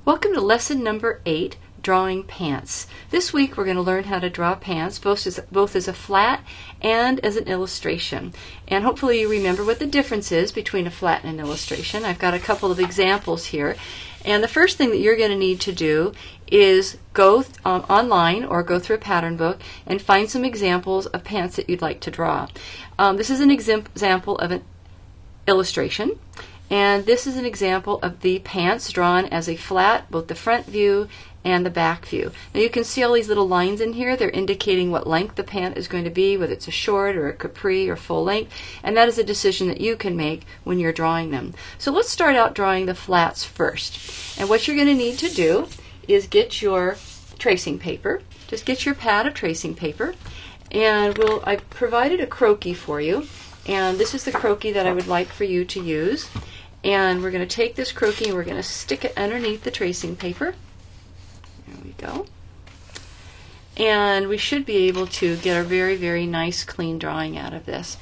Welcome to lesson number 8, Drawing Pants. This week we're going to learn how to draw pants both as a flat and as an illustration. And hopefully you remember what the difference is between a flat and an illustration. I've got a couple of examples here. And the first thing that you're going to need to do is go online or go through a pattern book and find some examples of pants that you'd like to draw. This is an example of an illustration. And this is an example of the pants drawn as a flat, both the front view and the back view. Now you can see all these little lines in here. They're indicating what length the pant is going to be, whether it's a short or a capri or full length. And that is a decision that you can make when you're drawing them. So let's start out drawing the flats first. And what you're going to need to do is get your tracing paper. Just get your pad of tracing paper. And I've provided a croquis for you. And this is the croquis that I would like for you to use. And we're going to take this croquis and we're going to stick it underneath the tracing paper. There we go. And we should be able to get a very, very nice clean drawing out of this.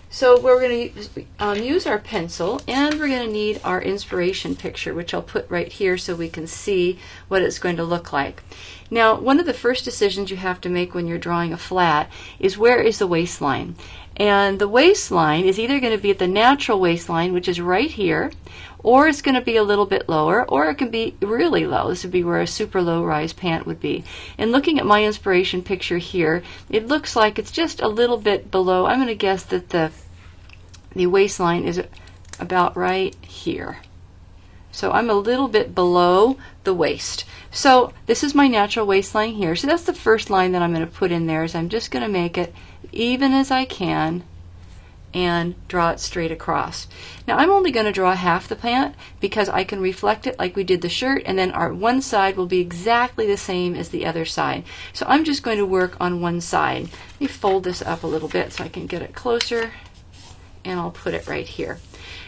So we're going to use our pencil, and we're going to need our inspiration picture, which I'll put right here so we can see what it's going to look like. Now, one of the first decisions you have to make when you're drawing a flat is where is the waistline. And the waistline is either going to be at the natural waistline, which is right here, or it's going to be a little bit lower, or it can be really low. This would be where a super low-rise pant would be. And looking at my inspiration picture here, it looks like it's just a little bit below. I'm going to guess that the waistline is about right here. So I'm a little bit below the waist. So this is my natural waistline here. So that's the first line that I'm going to put in there. Is I'm just going to make it even as I can and draw it straight across. Now I'm only going to draw half the pant because I can reflect it like we did the shirt, and then our one side will be exactly the same as the other side. So I'm just going to work on one side. Let me fold this up a little bit so I can get it closer, and I'll put it right here.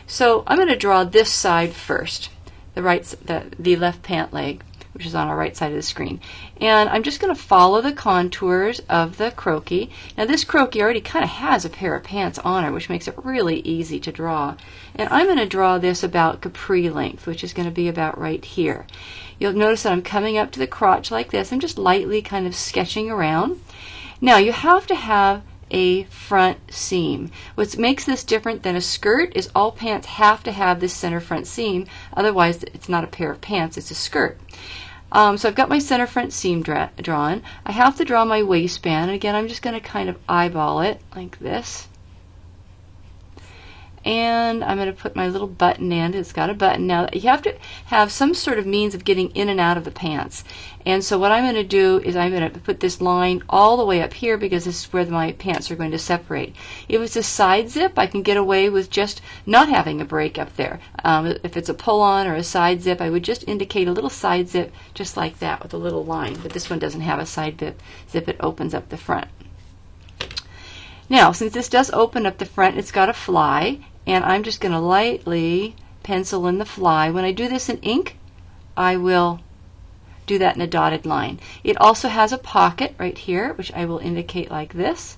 So I'm going to draw this side first, the left pant leg, which is on our right side of the screen. And I'm just going to follow the contours of the croquis. Now this croquis already kind of has a pair of pants on it, which makes it really easy to draw. And I'm going to draw this about capri length, which is going to be about right here. You'll notice that I'm coming up to the crotch like this. I'm just lightly kind of sketching around. Now you have to have a front seam. What makes this different than a skirt is all pants have to have this center front seam, otherwise it's not a pair of pants, it's a skirt. So I've got my center front seam drawn. I have to draw my waistband, and again I'm just going to kind of eyeball it like this. And I'm going to put my little button in. It's got a button. Now you have to have some sort of means of getting in and out of the pants. And so what I'm going to do is I'm going to put this line all the way up here because this is where my pants are going to separate. If it's a side zip, I can get away with just not having a break up there. If it's a pull-on or a side zip, I would just indicate a little side zip just like that with a little line. But this one doesn't have a side zip. It opens up the front. Now, since this does open up the front, it's got a fly, and I'm just going to lightly pencil in the fly. When I do this in ink, I will do that in a dotted line. It also has a pocket right here, which I will indicate like this.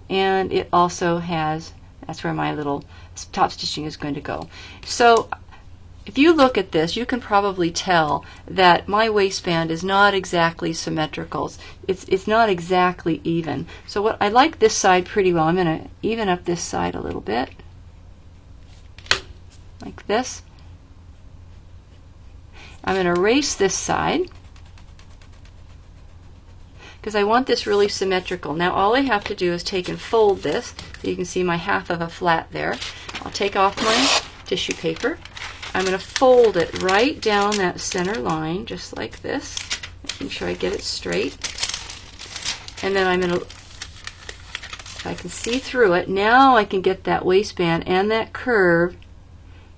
And it also has, that's where my little top stitching is going to go. So if you look at this, you can probably tell that my waistband is not exactly symmetrical. It's not exactly even. So I like this side pretty well. I'm going to even up this side a little bit, like this. I'm going to erase this side because I want this really symmetrical. Now all I have to do is take and fold this. So you can see my half of a flat there. I'll take off my tissue paper. I'm going to fold it right down that center line, just like this, making sure I get it straight. And then I'm going to, if I can see through it, now I can get that waistband and that curve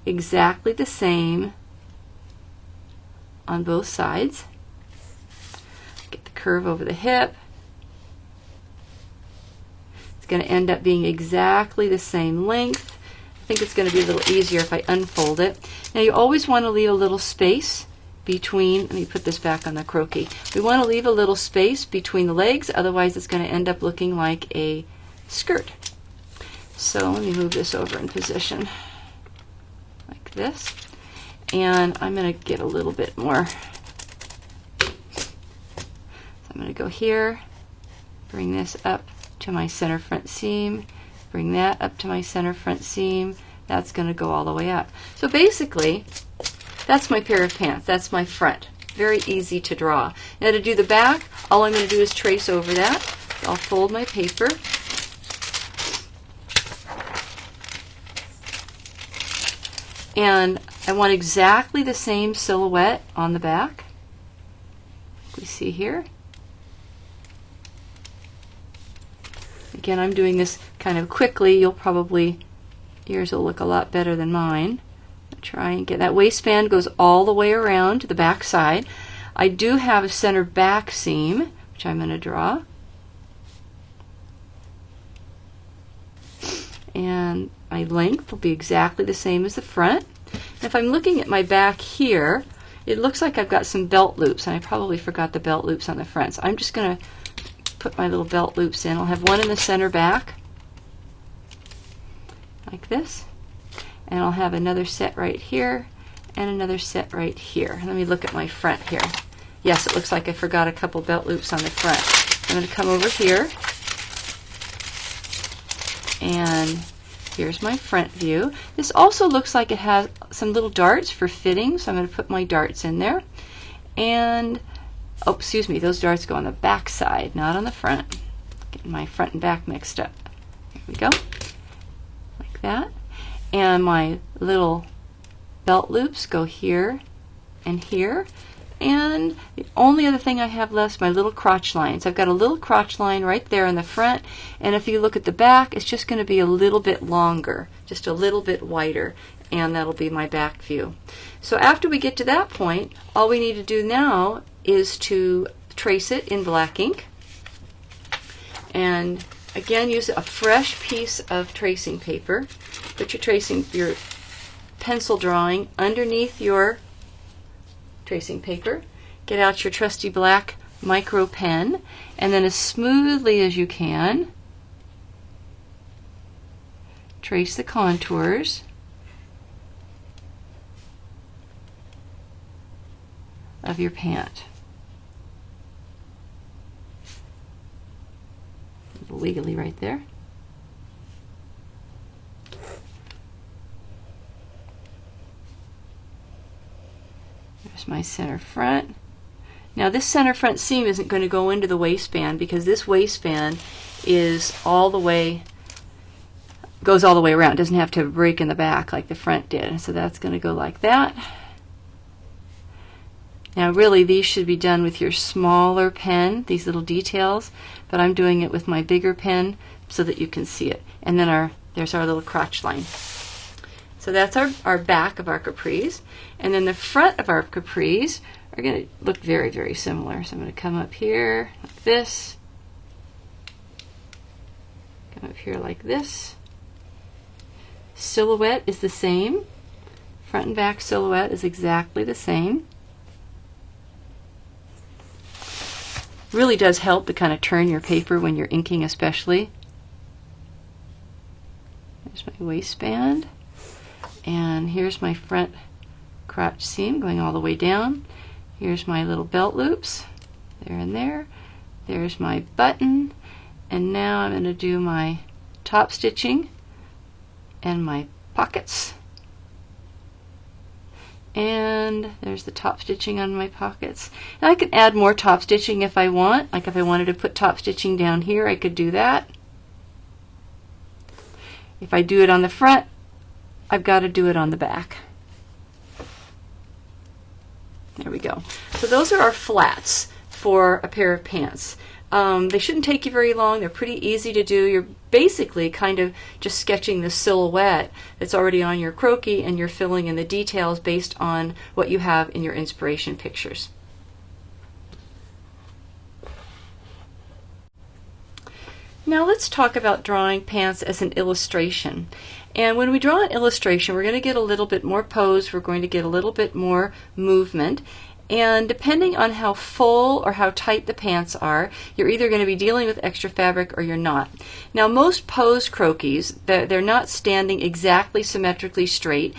exactly the same on both sides. Get the curve over the hip. It's going to end up being exactly the same length. I think it's going to be a little easier if I unfold it. Now you always want to leave a little space between, let me put this back on the croquis. We want to leave a little space between the legs, otherwise it's going to end up looking like a skirt. So let me move this over in position like this. And I'm going to get a little bit more. So I'm going to go here, bring this up to my center front seam, bring that up to my center front seam. That's going to go all the way up. So basically, that's my pair of pants. That's my front. Very easy to draw. Now to do the back, all I'm going to do is trace over that. I'll fold my paper. And I want exactly the same silhouette on the back. We see here. Again, I'm doing this kind of quickly. You'll probably, yours will look a lot better than mine. I'll try and get that waistband goes all the way around to the back side. I do have a center back seam, which I'm going to draw. And my length will be exactly the same as the front. And if I'm looking at my back here, it looks like I've got some belt loops, and I probably forgot the belt loops on the front. So I'm just going to put my little belt loops in. I'll have one in the center back, like this, and I'll have another set right here, and another set right here. Let me look at my front here. Yes, it looks like I forgot a couple belt loops on the front. I'm going to come over here, and here's my front view. This also looks like it has some little darts for fitting, so I'm going to put my darts in there. And, oh, excuse me, those darts go on the back side, not on the front. Getting my front and back mixed up. Here we go, like that. And my little belt loops go here and here. And the only other thing I have left is my little crotch lines. I've got a little crotch line right there in the front, and if you look at the back, it's just going to be a little bit longer, just a little bit wider, and that'll be my back view. So after we get to that point, all we need to do now is to trace it in black ink. And again, use a fresh piece of tracing paper. Put your pencil drawing underneath your tracing paper. Get out your trusty black micro pen, and then as smoothly as you can, trace the contours of your pant. Legally right there. There's my center front. Now this center front seam isn't going to go into the waistband because this waistband is all the way, goes all the way around. It doesn't have to break in the back like the front did. So that's going to go like that. Now really these should be done with your smaller pen, these little details, but I'm doing it with my bigger pen so that you can see it. And then there's our little crotch line. So that's our back of our capris. And then the front of our capris are going to look very, very similar. So I'm going to come up here like this, come up here like this. Silhouette is the same. Front and back silhouette is exactly the same. Really does help to kind of turn your paper when you're inking especially. There's my waistband. And here's my front crotch seam going all the way down. Here's my little belt loops, there and there. There's my button. And now I'm going to do my top stitching and my pockets. And there's the top stitching on my pockets. And I could add more top stitching if I want. Like if I wanted to put top stitching down here, I could do that. If I do it on the front, I've got to do it on the back. There we go. So those are our flats for a pair of pants. They shouldn't take you very long. They're pretty easy to do. You're basically kind of just sketching the silhouette that's already on your croquis, and you're filling in the details based on what you have in your inspiration pictures. Now let's talk about drawing pants as an illustration. And when we draw an illustration, we're going to get a little bit more pose, we're going to get a little bit more movement, and depending on how full or how tight the pants are, you're either going to be dealing with extra fabric or you're not. Now most pose croquis, they're not standing exactly symmetrically straight.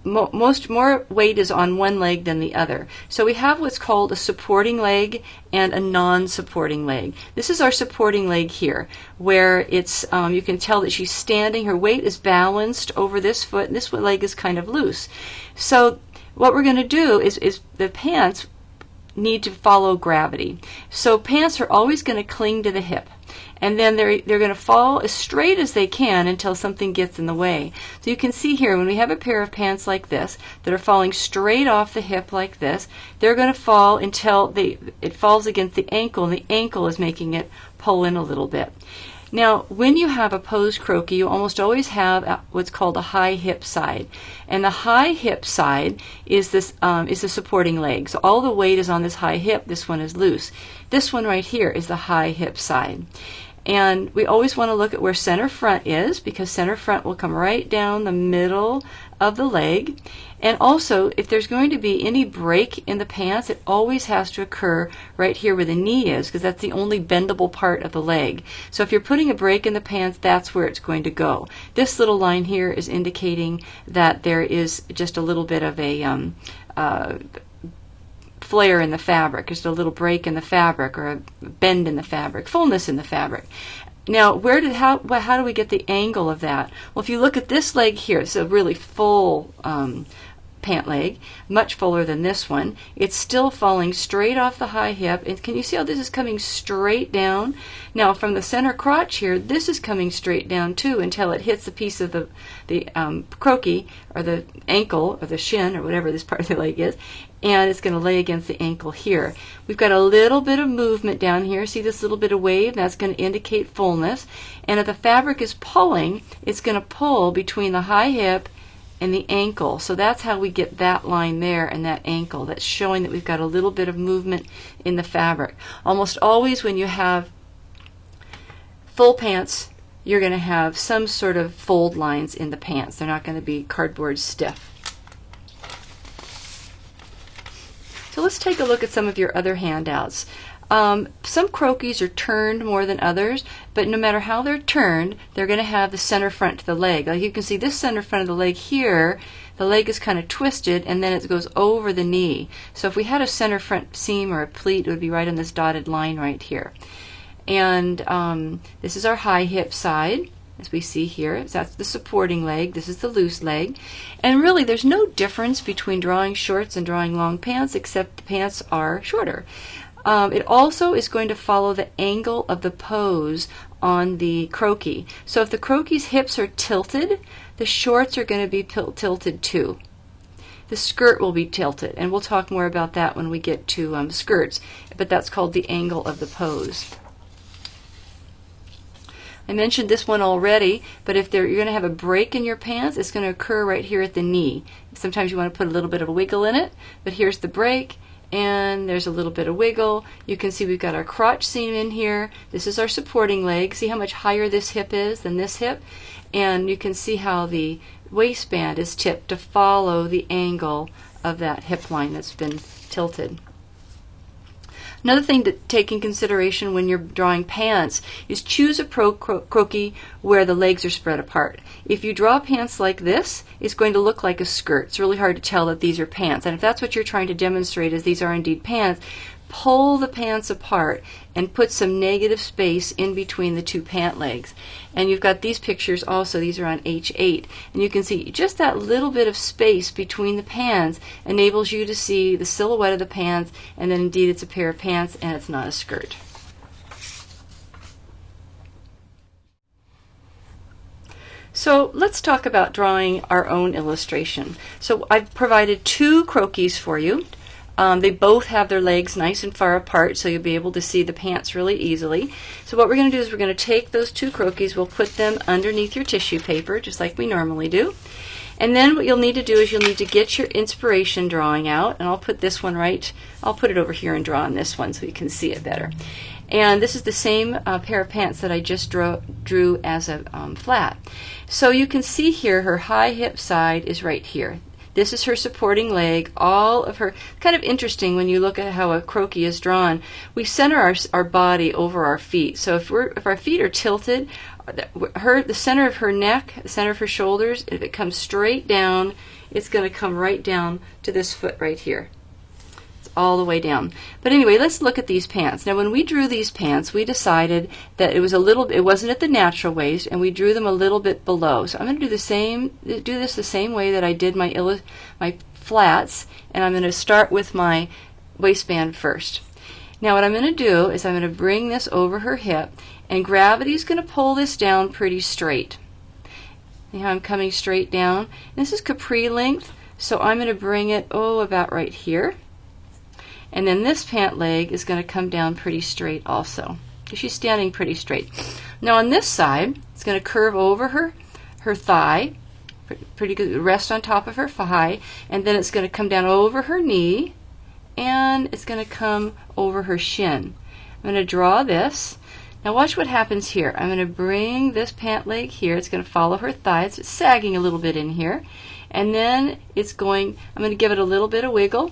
more weight is on one leg than the other. So we have what's called a supporting leg and a non-supporting leg. This is our supporting leg here, where it's you can tell that she's standing. Her weight is balanced over this foot, and this leg is kind of loose. So what we're going to do is the pants need to follow gravity. So pants are always going to cling to the hip. And then they're going to fall as straight as they can until something gets in the way. So you can see here, when we have a pair of pants like this that are falling straight off the hip like this, they're going to fall until it falls against the ankle, and the ankle is making it pull in a little bit. Now, when you have a posed croquis, you almost always have what's called a high hip side. And the high hip side is the supporting leg. So all the weight is on this high hip. This one is loose. This one right here is the high hip side. And we always want to look at where center front is, because center front will come right down the middle of the leg. And also, if there's going to be any break in the pants, it always has to occur right here where the knee is, because that's the only bendable part of the leg. So if you're putting a break in the pants, that's where it's going to go. This little line here is indicating that there is just a little bit of a flare in the fabric, just a little break in the fabric, or a bend in the fabric, fullness in the fabric. Now, how do we get the angle of that? Well, if you look at this leg here, it's a really full pant leg, much fuller than this one. It's still falling straight off the high hip. And can you see how this is coming straight down? Now, from the center crotch here, this is coming straight down too until it hits the piece of the croquis, or the ankle, or the shin, or whatever this part of the leg is, and it's going to lay against the ankle here. We've got a little bit of movement down here. See this little bit of wave? That's going to indicate fullness. And if the fabric is pulling, it's going to pull between the high hip and the ankle. So that's how we get that line there and that ankle. That's showing that we've got a little bit of movement in the fabric. Almost always when you have full pants, you're going to have some sort of fold lines in the pants. They're not going to be cardboard stiff. So let's take a look at some of your other handouts. Some croquis are turned more than others, but no matter how they're turned, they're going to have the center front to the leg. Like you can see this center front of the leg here, the leg is kind of twisted, and then it goes over the knee. So if we had a center front seam or a pleat, it would be right on this dotted line right here. And this is our high hip side, as we see here. So that's the supporting leg. This is the loose leg. And really, there's no difference between drawing shorts and drawing long pants, except the pants are shorter. It also is going to follow the angle of the pose on the croquis. So if the croquis's hips are tilted, the shorts are going to be tilted too. The skirt will be tilted, and we'll talk more about that when we get to skirts, but that's called the angle of the pose. I mentioned this one already, but if you're going to have a break in your pants, it's going to occur right here at the knee. Sometimes you want to put a little bit of a wiggle in it, but here's the break, and there's a little bit of wiggle. You can see we've got our crotch seam in here. This is our supporting leg. See how much higher this hip is than this hip? And you can see how the waistband is tipped to follow the angle of that hip line that's been tilted. Another thing to take in consideration when you're drawing pants is choose a croquis where the legs are spread apart. If you draw pants like this, it's going to look like a skirt. It's really hard to tell that these are pants. And if that's what you're trying to demonstrate, is these are indeed pants, pull the pants apart and put some negative space in between the two pant legs. And you've got these pictures also. These are on H8. And you can see just that little bit of space between the pants enables you to see the silhouette of the pants, and then indeed it's a pair of pants and it's not a skirt. So let's talk about drawing our own illustration. So I've provided two croquis for you. They both have their legs nice and far apart, so you'll be able to see the pants really easily. So what we're going to do is we're going to take those two croquis, we'll put them underneath your tissue paper, just like we normally do. And then what you'll need to do is you'll need to get your inspiration drawing out, and I'll put this one I'll put it over here and draw on this one so you can see it better. And this is the same pair of pants that I just drew as a flat. So you can see here her high hip side is right here. This is her supporting leg. All of her, kind of interesting when you look at how a croquis is drawn. We center our body over our feet. So if our feet are tilted, the center of her neck, the center of her shoulders, if it comes straight down it's going to come right down to this foot right here. It's all the way down. But anyway, let's look at these pants. Now when we drew these pants, we decided that it wasn't at the natural waist, and we drew them a little bit below. So I'm going to do this the same way that I did my flats, and I'm going to start with my waistband first. Now what I'm going to do is I'm going to bring this over her hip, and gravity is going to pull this down pretty straight. See how I'm coming straight down? This is capri length, so I'm going to bring it about right here. And then this pant leg is going to come down pretty straight also. She's standing pretty straight. Now on this side, it's going to curve over her thigh, pretty good, rest on top of her thigh, and then it's going to come down over her knee, and it's going to come over her shin. I'm going to draw this. Now watch what happens here. I'm going to bring this pant leg here. It's going to follow her thighs. It's sagging a little bit in here. And then I'm going to give it a little bit of wiggle,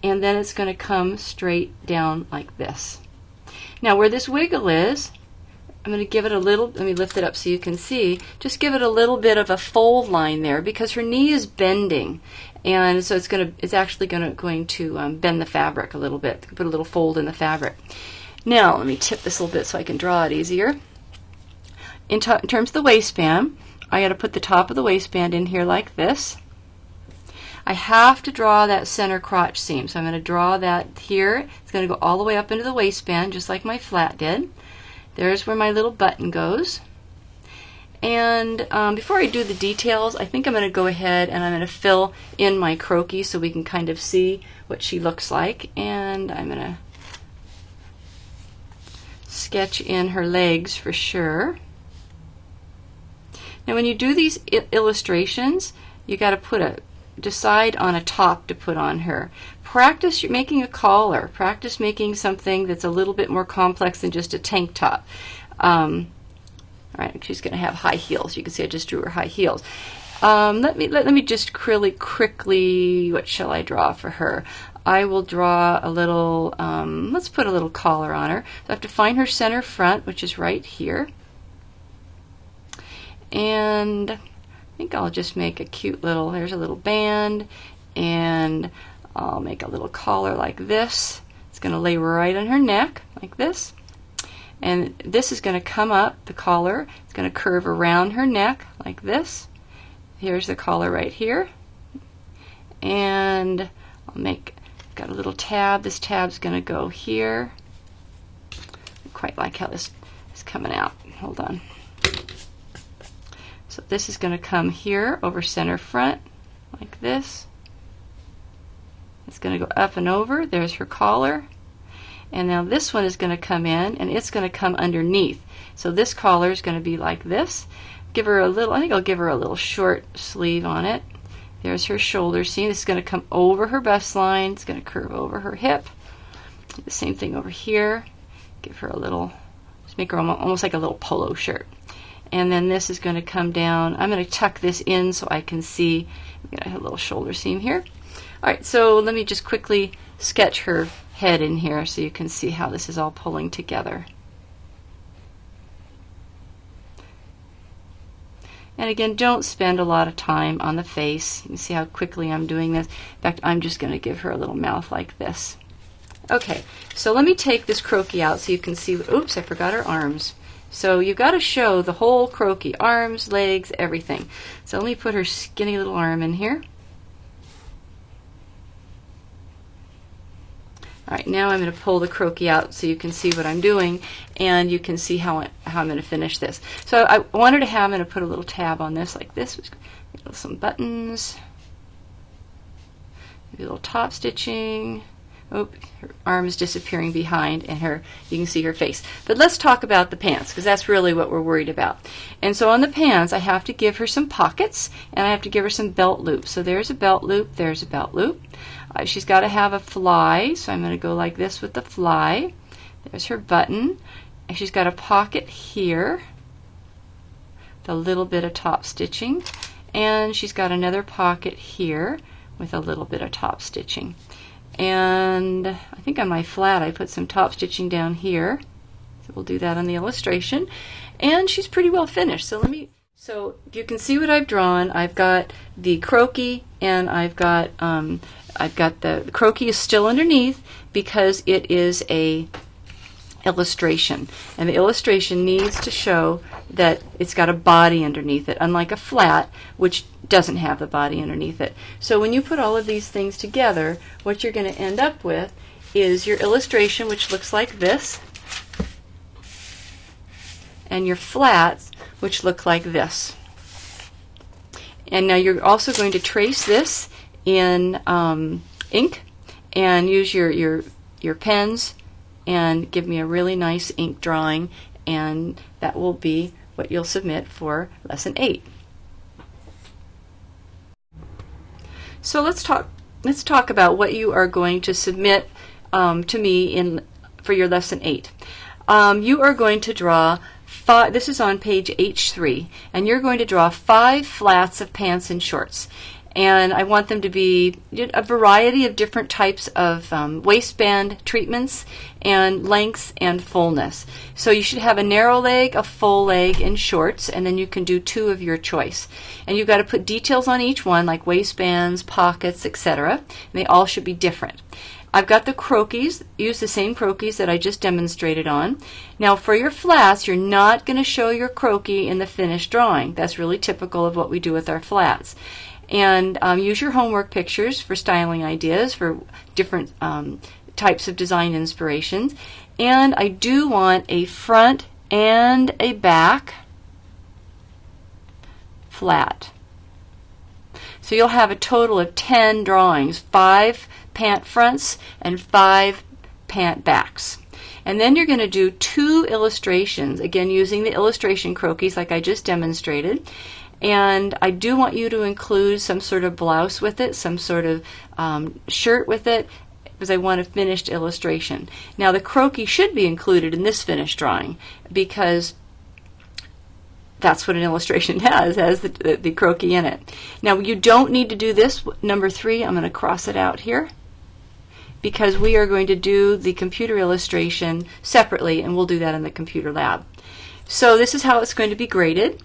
and then it's going to come straight down like this. Now where this wiggle is, I'm going to give it a little, let me lift it up so you can see, just give it a little bit of a fold line there because her knee is bending. And so it's actually going to bend the fabric a little bit, put a little fold in the fabric. Now, let me tip this a little bit so I can draw it easier. In terms of the waistband, I got to put the top of the waistband in here like this. I have to draw that center crotch seam, so I'm going to draw that here. It's going to go all the way up into the waistband, just like my flat did. There's where my little button goes. And before I do the details, I think I'm going to go ahead and I'm going to fill in my croquis so we can kind of see what she looks like. And I'm going to sketch in her legs for sure. Now when you do these illustrations, you got to decide on a top to put on her. Practice making a collar. Practice making something that's a little bit more complex than just a tank top. All right, she's going to have high heels. You can see I just drew her high heels. Let me just really quickly, what shall I draw for her? I will draw a little, let's put a little collar on her. So I have to find her center front, which is right here. And I think I'll just make a cute little, there's a little band, and I'll make a little collar like this. It's going to lay right on her neck, like this. And this is going to come up, the collar. It's going to curve around her neck, like this. Here's the collar right here. And I'll got a little tab. This tab's going to go here. I quite like how this is coming out. Hold on. So this is going to come here over center front, like this. It's going to go up and over. There's her collar. And now this one is going to come in, and it's going to come underneath. So this collar is going to be like this. Give her a little, I think I'll give her a little short sleeve on it. There's her shoulder seam. This is going to come over her bust line. It's going to curve over her hip. The same thing over here. Give her a little, just make her almost like a little polo shirt. And then this is going to come down. I'm going to tuck this in so I can see. I'm going to have a little shoulder seam here. All right, so let me just quickly sketch her head in here so you can see how this is all pulling together. And again, don't spend a lot of time on the face. You can see how quickly I'm doing this. In fact, I'm just going to give her a little mouth like this. Okay, so let me take this croquis out so you can see. Oops, I forgot her arms. So you've got to show the whole croquis, arms, legs, everything. So let me put her skinny little arm in here. All right, now I'm going to pull the croquis out so you can see what I'm doing, and you can see how I'm going to finish this. So I wanted to have, I'm going to put a little tab on this like this, with some buttons, maybe a little top stitching. Oh, her arm is disappearing behind, and you can see her face. But let's talk about the pants, because that's really what we're worried about. And so on the pants, I have to give her some pockets, and I have to give her some belt loops. So there's a belt loop, there's a belt loop. She's got to have a fly, so I'm going to go like this with the fly. There's her button. And she's got a pocket here, with a little bit of top stitching. And she's got another pocket here with a little bit of top stitching. And I think on my flat I put some top stitching down here. So we'll do that on the illustration. And she's pretty well finished. So let me So you can see what I've drawn. I've got the croaky, and I've got the croaky is still underneath because it is a illustration, and the illustration needs to show that it's got a body underneath it, unlike a flat which doesn't have the body underneath it. So when you put all of these things together, what you're going to end up with is your illustration, which looks like this, and your flats, which look like this. And now you're also going to trace this in ink, and use your pens and give me a really nice ink drawing, and that will be what you'll submit for Lesson 8. So let's talk about what you are going to submit to me for your Lesson 8. You are going to draw this is on page H3, and you're going to draw 5 flats of pants and shorts. And I want them to be a variety of different types of waistband treatments and lengths and fullness. So you should have a narrow leg, a full leg, and shorts, and then you can do 2 of your choice. And you've got to put details on each one, like waistbands, pockets, etc. And they all should be different. I've got the croquis. Use the same croquis that I just demonstrated on. Now for your flats, you're not going to show your croquis in the finished drawing. That's really typical of what we do with our flats. And use your homework pictures for styling ideas for different types of design inspirations. And I do want a front and a back flat. So you'll have a total of 10 drawings, 5 pant fronts and 5 pant backs. And then you're going to do 2 illustrations, again using the illustration croquis like I just demonstrated. And I do want you to include some sort of blouse with it, some sort of shirt with it, because I want a finished illustration. Now the croquis should be included in this finished drawing because that's what an illustration has the croquis in it. Now you don't need to do this, number 3. I'm going to cross it out here, because we are going to do the computer illustration separately, and we'll do that in the computer lab. So this is how it's going to be graded.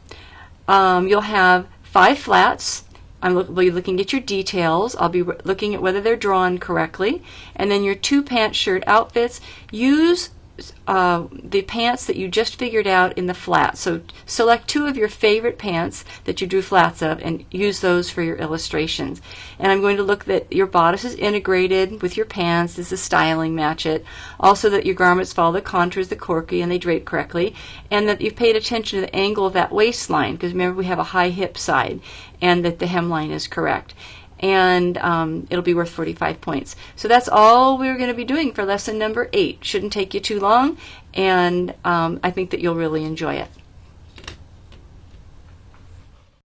You'll have 5 flats. I'll be looking at your details. I'll be looking at whether they're drawn correctly. And then your 2 pant shirt outfits. Use the pants that you just figured out in the flat. So select 2 of your favorite pants that you drew flats of and use those for your illustrations. And I'm going to look that your bodice is integrated with your pants. Does the styling match it? Also that your garments follow the contours, the croquis, and they drape correctly. And that you've paid attention to the angle of that waistline, because remember we have a high hip side, and that the hemline is correct. And it'll be worth 45 points. So that's all we're going to be doing for lesson number 8. Shouldn't take you too long, and I think that you'll really enjoy it.